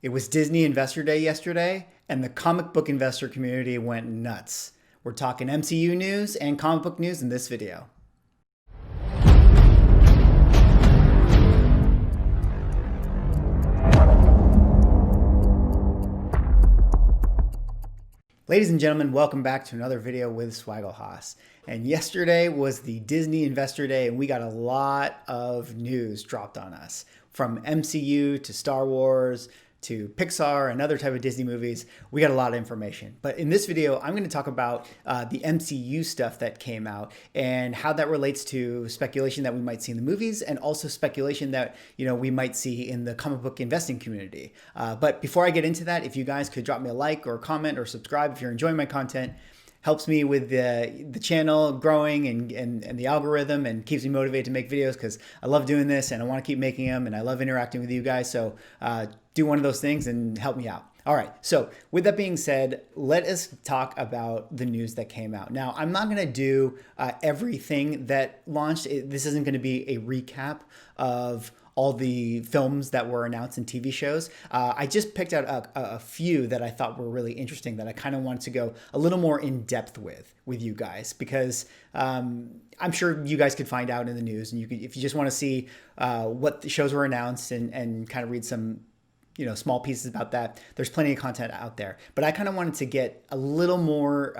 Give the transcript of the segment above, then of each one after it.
It was Disney Investor Day yesterday, and the comic book investor community went nuts. We're talking MCU news and comic book news in this video. Ladies and gentlemen, welcome back to another video with Swaggle. And yesterday was the Disney Investor Day, and we got a lot of news dropped on us. From MCU to Star Wars to Pixar and other type of Disney movies, we got a lot of information. But in this video, I'm going to talk about the MCU stuff that came out and how that relates to speculation that we might see in the movies, and also speculation that we might see in the comic book investing community. But before I get into that, if you guys could drop me a like or a comment or subscribe if you're enjoying my content, helps me with the channel growing and the algorithm, and keeps me motivated to make videos because I love doing this and I want to keep making them and I love interacting with you guys. So do one of those things and help me out. All right, so with that being said, let us talk about the news that came out. Now, I'm not going to do everything that launched. This isn't going to be a recap of all the films that were announced in TV shows. I just picked out a few that I thought were really interesting that I kind of wanted to go a little more in depth with you guys, because I'm sure you guys could find out in the news, and if you just want to see what the shows were announced and kind of read some small pieces about that, there's plenty of content out there. But I kind of wanted to get a little more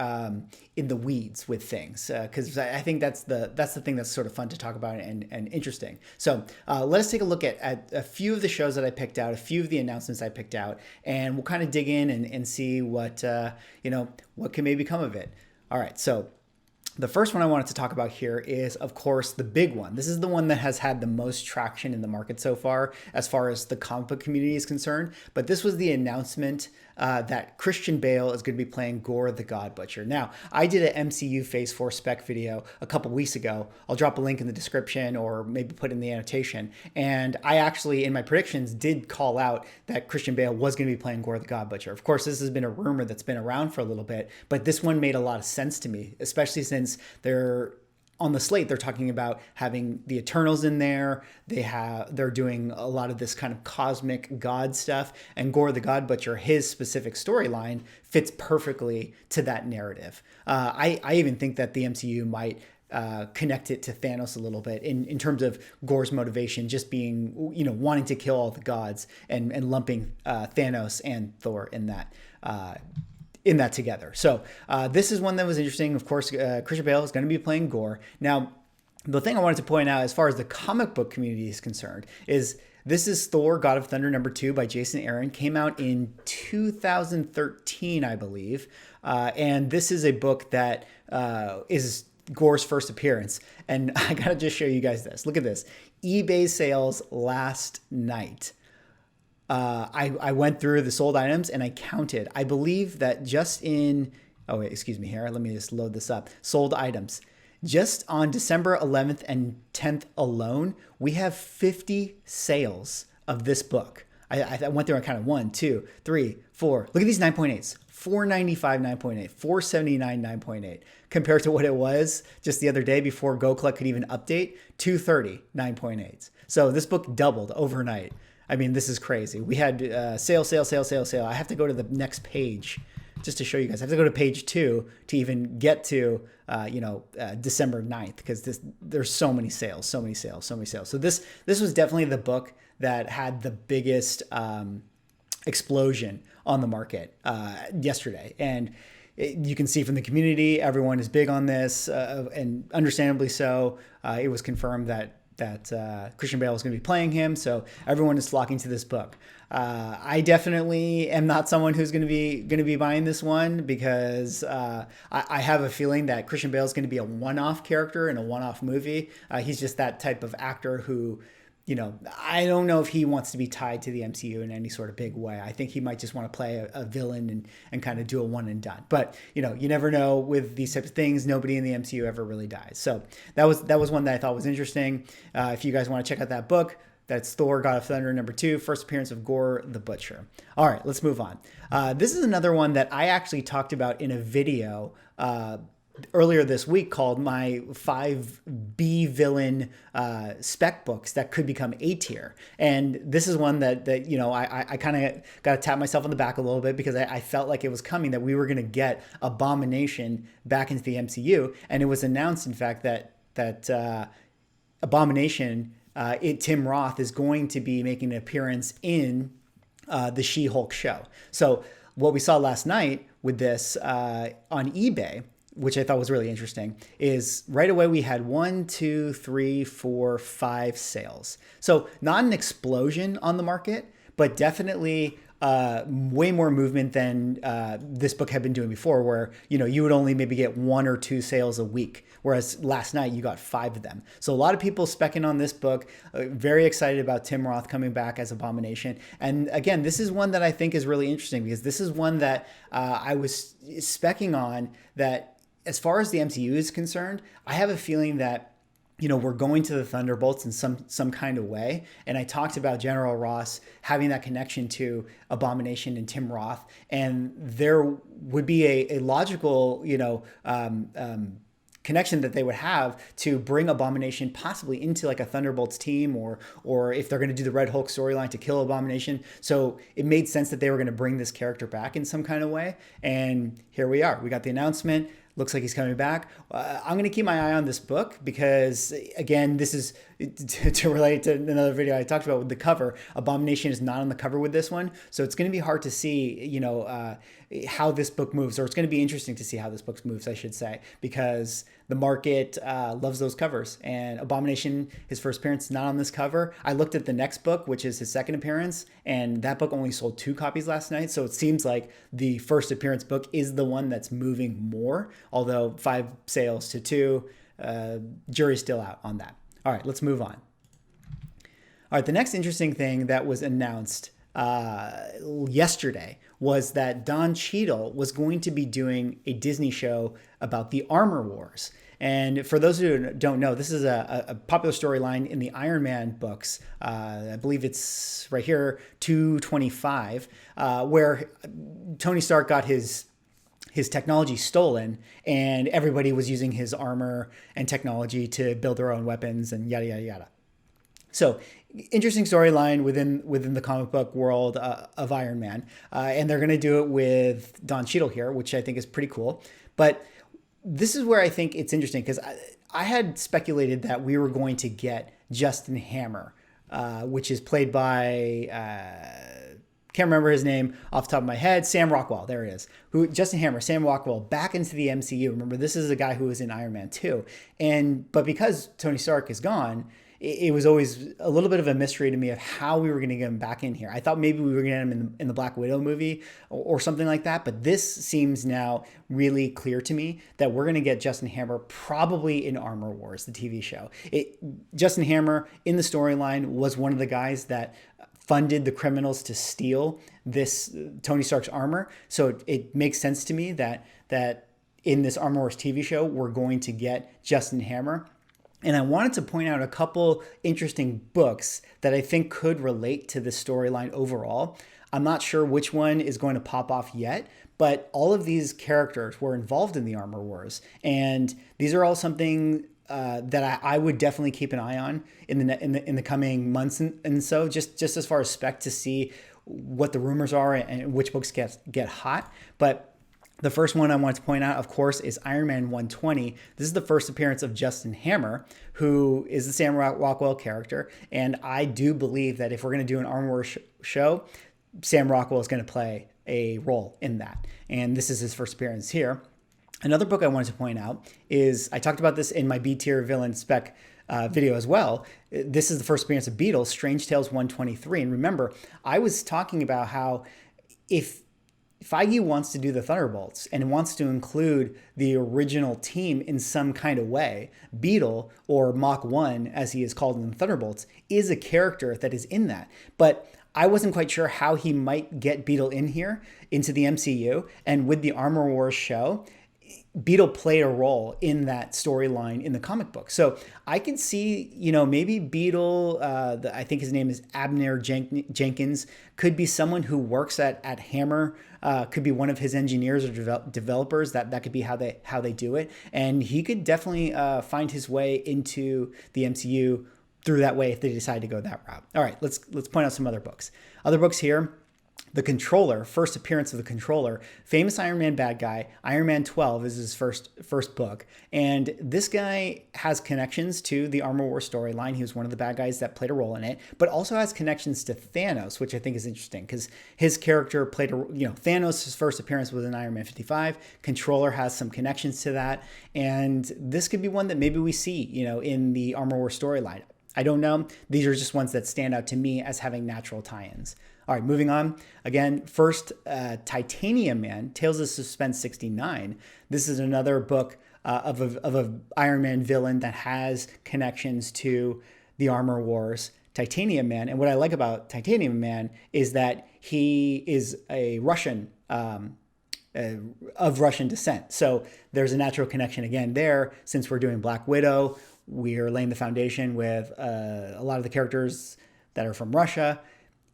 in the weeds with things, because I think that's the thing that's sort of fun to talk about and interesting. So let us take a look at a few of the shows that I picked out, a few of the announcements I picked out, and we'll kind of dig in and see what what can maybe come of it. All right, so the first one I wanted to talk about here is, of course, the big one. This is the one that has had the most traction in the market so far as the comic book community is concerned. But this was the announcement that Christian Bale is going to be playing Gore the God Butcher. Now, I did an MCU Phase 4 spec video a couple weeks ago. I'll drop a link in the description or maybe put in the annotation. And I actually, in my predictions, did call out that Christian Bale was going to be playing Gore the God Butcher. Of course, this has been a rumor that's been around for a little bit, but this one made a lot of sense to me, especially since they're on the slate. They're talking about having the Eternals in there. They're doing a lot of this kind of cosmic god stuff, and Gore the God Butcher, his specific storyline, fits perfectly to that narrative. I even think that the MCU might connect it to Thanos a little bit in terms of Gore's motivation, just being wanting to kill all the gods and lumping Thanos and Thor in that together. So this is one that was interesting. Of course, Christian Bale is going to be playing Gore. Now, the thing I wanted to point out as far as the comic book community is concerned is this is Thor God of Thunder #2 by Jason Aaron. Came out in 2013, I believe. And this is a book that is Gore's first appearance. And I got to just show you guys this. Look at this. eBay sales last night. I went through the sold items and I counted. I believe that just in, oh wait, excuse me here. Let me just load this up. Sold items. Just on December 11th and 10th alone, we have 50 sales of this book. I went through and counted 1, 2, 3, 4. Look at these 9.8s. 495 9.8, 479 9.8, compared to what it was just the other day before Go Collect could even update, 230 9.8. So this book doubled overnight. I mean, this is crazy. We had sale. I have to go to the next page just to show you guys. I have to go to page 2 to even get to, December 9th, because there's so many sales. So this was definitely the book that had the biggest explosion on the market yesterday. And you can see from the community, everyone is big on this, and understandably so. It was confirmed that Christian Bale was going to be playing him, so everyone is flocking to this book. I definitely am not someone who's going to be buying this one, because I have a feeling that Christian Bale is going to be a one-off character in a one-off movie. He's just that type of actor who, I don't know if he wants to be tied to the MCU in any sort of big way. I think he might just want to play a villain and kind of do a one and done. But, you never know with these types of things. Nobody in the MCU ever really dies. So that was one that I thought was interesting. If you guys want to check out that book, that's Thor God of Thunder #2, first appearance of Gore the Butcher. All right, let's move on. This is another one that I actually talked about in a video earlier this week called my 5B villain spec books that could become A tier. And this is one that I kind of got to tap myself on the back a little bit because I felt like it was coming, that we were going to get Abomination back into the MCU. And it was announced, in fact, that Abomination, Tim Roth, is going to be making an appearance in the She-Hulk show. So what we saw last night with this on eBay, which I thought was really interesting, is right away we had 1, 2, 3, 4, 5 sales. So not an explosion on the market, but definitely way more movement than this book had been doing before, where you would only maybe get 1 or 2 sales a week, whereas last night you got 5 of them. So a lot of people specking on this book, very excited about Tim Roth coming back as Abomination. And again, this is one that I think is really interesting, because this is one that I was specking on, that as far as the MCU is concerned, I have a feeling that we're going to the Thunderbolts in some kind of way. And I talked about General Ross having that connection to Abomination and Tim Roth, and there would be a logical, connection that they would have to bring Abomination possibly into like a Thunderbolts team, or if they're going to do the Red Hulk storyline, to kill Abomination. So it made sense that they were going to bring this character back in some kind of way. And here we are. We got the announcement. Looks like he's coming back. I'm going to keep my eye on this book because, again, this is to relate to another video I talked about with the cover. Abomination is not on the cover with this one. So it's going to be hard to see, how this book moves, or it's going to be interesting to see how this book moves, I should say, because the market loves those covers. And Abomination, his first appearance, not on this cover. I looked at the next book, which is his second appearance, and that book only sold 2 copies last night. So it seems like the first appearance book is the one that's moving more, although 5 sales to 2, jury's still out on that. All right, let's move on. All right, the next interesting thing that was announced yesterday was that Don Cheadle was going to be doing a Disney show about the Armor Wars. And for those who don't know, this is a popular storyline in the Iron Man books. I believe it's right here, 225, where Tony Stark got his technology stolen, and everybody was using his armor and technology to build their own weapons and yada, yada, yada. So interesting storyline within the comic book world of Iron Man. And they're going to do it with Don Cheadle here, which I think is pretty cool. But this is where I think it's interesting, because I had speculated that we were going to get Justin Hammer, which is played by... can't remember his name off the top of my head. Sam Rockwell, there it is. Justin Hammer, Sam Rockwell, back into the MCU. Remember, this is a guy who was in Iron Man 2. But because Tony Stark is gone, it was always a little bit of a mystery to me of how we were going to get him back in here. I thought maybe we were going to get him in the Black Widow movie or something like that. But this seems now really clear to me that we're going to get Justin Hammer probably in Armor Wars, the TV show. Justin Hammer in the storyline was one of the guys that funded the criminals to steal this Tony Stark's armor. So it makes sense to me that in this Armor Wars TV show, we're going to get Justin Hammer. And I wanted to point out a couple interesting books that I think could relate to this storyline overall. I'm not sure which one is going to pop off yet, but all of these characters were involved in the Armor Wars. And these are all something that I would definitely keep an eye on in the coming months and so just as far as spec, to see what the rumors are and which books get hot. But the first one I want to point out, of course, is Iron Man 120. This is the first appearance of Justin Hammer, who is the Sam Rockwell character. And I do believe that if we're going to do an Armor Wars show, Sam Rockwell is going to play a role in that. And this is his first appearance here. Another book I wanted to point out is, I talked about this in my B tier villain spec video as well. This is the first appearance of Beetle, Strange Tales 123. And remember, I was talking about how if Feige wants to do the Thunderbolts and wants to include the original team in some kind of way, Beetle, or Mach 1, as he is called in the Thunderbolts, is a character that is in that. But I wasn't quite sure how he might get Beetle in here into the MCU. And with the Armor Wars show, Beetle played a role in that storyline in the comic book. So I can see, maybe Beetle, I think his name is Abner Jenkins, could be someone who works at Hammer, could be one of his engineers or developers. That could be how they do it. And he could definitely find his way into the MCU through that way if they decide to go that route. All right, let's point out some other books. Other books here. The Controller, first appearance of the Controller, famous Iron Man bad guy. Iron Man 12 is his first book. And this guy has connections to the Armor War storyline. He was one of the bad guys that played a role in it, but also has connections to Thanos, which I think is interesting because his character played Thanos' first appearance was in Iron Man 55. Controller has some connections to that. And this could be one that maybe we see, in the Armor War storyline. I don't know. These are just ones that stand out to me as having natural tie-ins. All right, moving on. Again, first, Titanium Man, Tales of Suspense 69. This is another book of a Iron Man villain that has connections to the Armor Wars. Titanium Man, and what I like about Titanium Man is that he is a Russian, of Russian descent. So there's a natural connection again there. Since we're doing Black Widow, we're laying the foundation with a lot of the characters that are from Russia.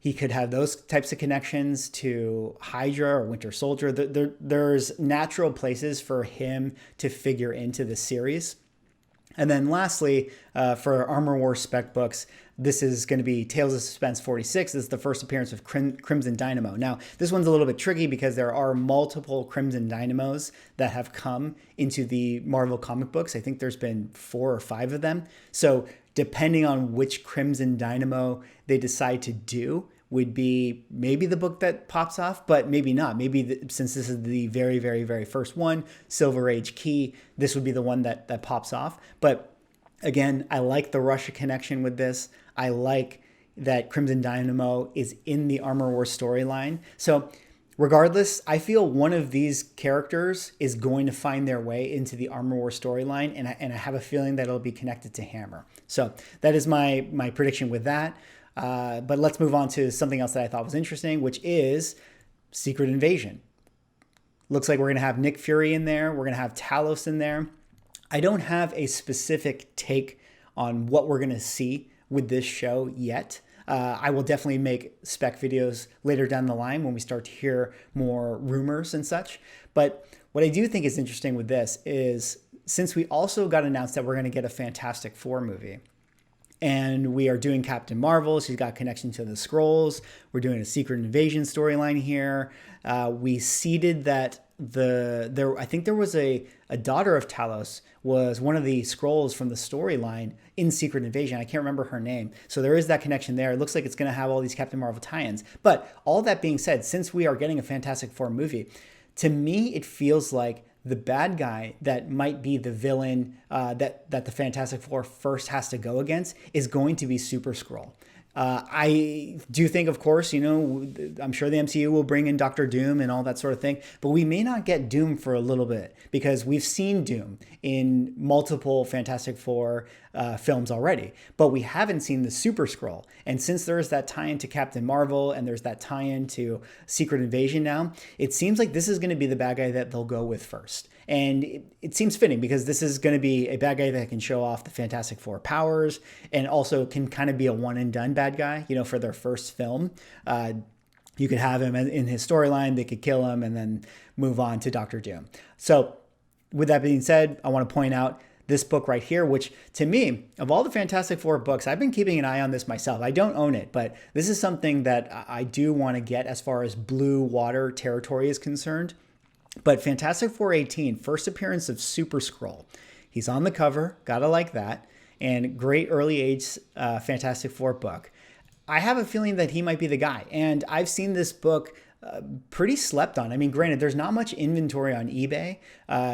He could have those types of connections to Hydra or Winter Soldier. There's natural places for him to figure into the series. And then lastly, for Armor War spec books, this is going to be Tales of Suspense 46. This is the first appearance of Crimson Dynamo. Now, this one's a little bit tricky because there are multiple Crimson Dynamos that have come into the Marvel comic books. I think there's been 4 or 5 of them. So depending on which Crimson Dynamo they decide to do would be maybe the book that pops off, but maybe not. Maybe since this is the very, very, very first one, Silver Age Key, this would be the one that pops off. But again, I like the Russia connection with this. I like that Crimson Dynamo is in the Armor War storyline. So regardless, I feel one of these characters is going to find their way into the Armor War storyline, and I have a feeling that it'll be connected to Hammer. So that is my prediction with that. But let's move on to something else that I thought was interesting, which is Secret Invasion. Looks like we're going to have Nick Fury in there. We're going to have Talos in there. I don't have a specific take on what we're going to see with this show yet. I will definitely make spec videos later down the line when we start to hear more rumors and such. But what I do think is interesting with this is since we also got announced that we're going to get a Fantastic Four movie, and we are doing Captain Marvel. She's got connection to the Skrulls. We're doing a Secret Invasion storyline here. We seeded that I think there was a daughter of Talos was one of the Skrulls from the storyline in Secret Invasion. I can't remember her name. So there is that connection there. It looks like it's going to have all these Captain Marvel tie-ins. But all that being said, since we are getting a Fantastic Four movie, to me, it feels like the bad guy that might be the villain that the Fantastic Four first has to go against is going to be Super Skrull. I do think, of course, I'm sure the MCU will bring in Dr. Doom and all that sort of thing, but we may not get Doom for a little bit because we've seen Doom in multiple Fantastic Four films already, but we haven't seen the Super Skrull. And since there is that tie-in to Captain Marvel and there's that tie-in to Secret Invasion now, it seems like this is going to be the bad guy that they'll go with first. And it seems fitting because this is going to be a bad guy that can show off the Fantastic Four powers and also can kind of be a one and done bad guy, for their first film. You could have him in his storyline, they could kill him and then move on to Dr. Doom. So with that being said, I want to point out this book right here, which to me, of all the Fantastic Four books, I've been keeping an eye on this myself. I don't own it, but this is something that I do want to get as far as blue water territory is concerned. But Fantastic Four 18, first appearance of Super Skrull. He's on the cover, gotta like that. And great early age Fantastic Four book. I have a feeling that he might be the guy. And I've seen this book pretty slept on. I mean, granted, there's not much inventory on eBay.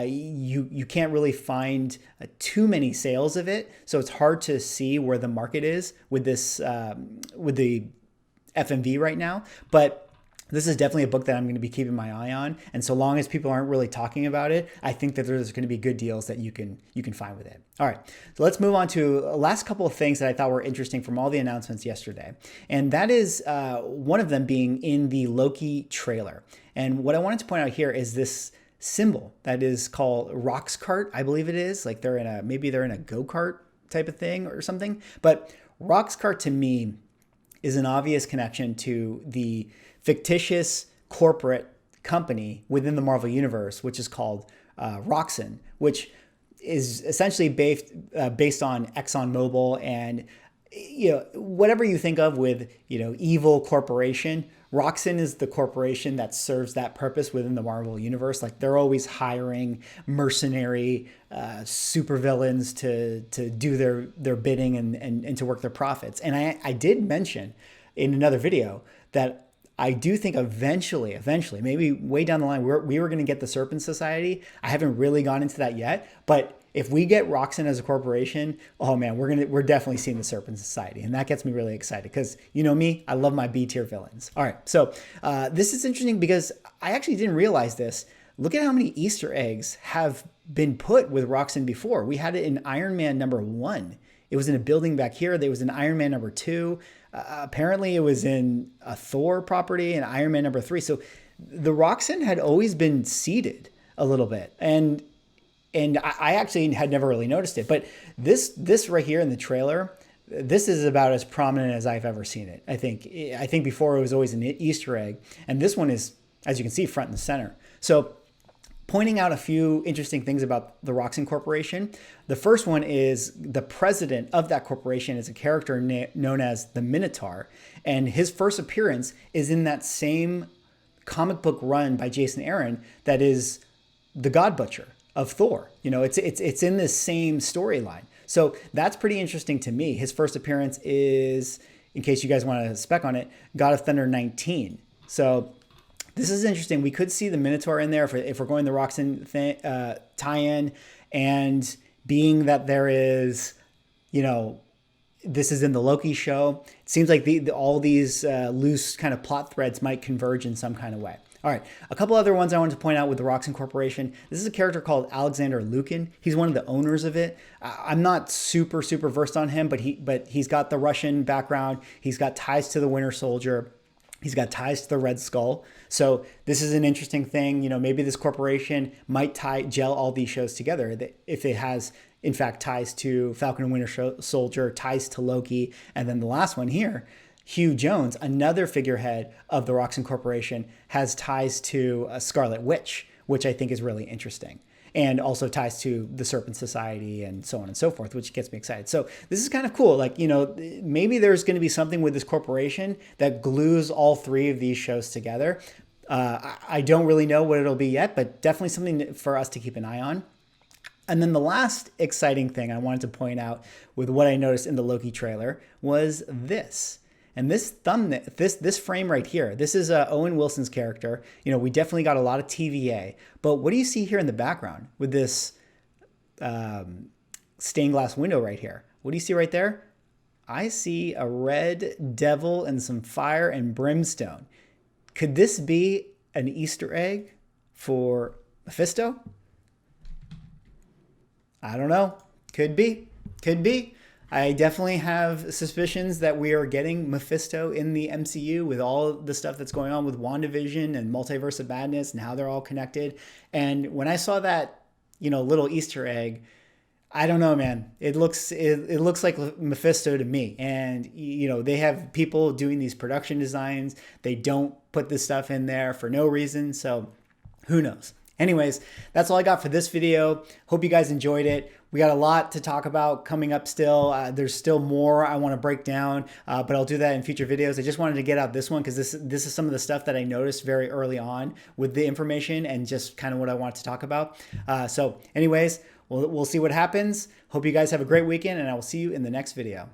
You can't really find too many sales of it. So it's hard to see where the market is with this, with the FMV right now. But this is definitely a book that I'm going to be keeping my eye on. And so long as people aren't really talking about it, I think that there's going to be good deals that you can find with it. All right, so let's move on to the last couple of things that I thought were interesting from all the announcements yesterday. And that is one of them being in the Loki trailer. And what I wanted to point out here is this symbol that is called Rox Cart, I believe it is. Like maybe they're in a go-kart type of thing or something. But Rox Cart to me is an obvious connection to the fictitious corporate company within the Marvel Universe, which is called Roxxon, which is essentially based on ExxonMobil and whatever you think of with evil corporation. Roxxon is the corporation that serves that purpose within the Marvel Universe. Like they're always hiring mercenary supervillains to do their bidding and to work their profits. And I did mention in another video that I do think eventually, maybe way down the line, we were going to get the Serpent Society. I haven't really gone into that yet, but if we get Roxxon as a corporation, oh man, we're definitely seeing the Serpent Society, and that gets me really excited because you know me, I love my B tier villains. All right, so this is interesting because I actually didn't realize this. Look at how many Easter eggs have been put with Roxxon before. We had it in Iron Man #1. It was in a building back here. There was an Iron Man #2. Apparently, it was in a Thor property and Iron Man #3. So the Roxxon had always been seeded a little bit, and I actually had never really noticed it. But this right here in the trailer, this is about as prominent as I've ever seen it. I think before it was always an Easter egg, and this one is, as you can see, front and center. So pointing out a few interesting things about the Roxxon Corporation. The first one is the president of that corporation is a character known as the Minotaur, and his first appearance is in that same comic book run by Jason Aaron that is the God Butcher of Thor. It's in this same storyline. So that's pretty interesting to me. His first appearance is, in case you guys want to spec on it, God of Thunder 19. So this is interesting. We could see the Minotaur in there if we're going the Roxxon tie-in, and being that there is, this is in the Loki show, it seems like all these loose kind of plot threads might converge in some kind of way. All right, a couple other ones I wanted to point out with the Roxxon Corporation. This is a character called Alexander Lukin. He's one of the owners of it. I'm not super versed on him, but he's got the Russian background. He's got ties to the Winter Soldier. He's got ties to the Red Skull. So this is an interesting thing. Maybe this corporation might gel all these shows together if it has, in fact, ties to Falcon and Winter Soldier, ties to Loki. And then the last one here, Hugh Jones, another figurehead of the Roxxon Corporation, has ties to Scarlet Witch, which I think is really interesting. And also ties to the Serpent Society and so on and so forth, which gets me excited. So this is kind of cool. Like, maybe there's going to be something with this corporation that glues all three of these shows together. I don't really know what it'll be yet, but definitely something for us to keep an eye on. And then the last exciting thing I wanted to point out with what I noticed in the Loki trailer was this. And this thumbnail, this frame right here, this is Owen Wilson's character. We definitely got a lot of TVA. But what do you see here in the background with this stained glass window right here? What do you see right there? I see a red devil and some fire and brimstone. Could this be an Easter egg for Mephisto? I don't know. Could be. I definitely have suspicions that we are getting Mephisto in the MCU with all the stuff that's going on with WandaVision and Multiverse of Madness and how they're all connected. And when I saw that, little Easter egg, I don't know, man. It looks like Mephisto to me. And, they have people doing these production designs. They don't put this stuff in there for no reason. So who knows? Anyways, that's all I got for this video. Hope you guys enjoyed it. We got a lot to talk about coming up still. There's still more I want to break down, but I'll do that in future videos. I just wanted to get out this one because this is some of the stuff that I noticed very early on with the information and just kind of what I want to talk about. So anyways, we'll see what happens. Hope you guys have a great weekend, and I will see you in the next video.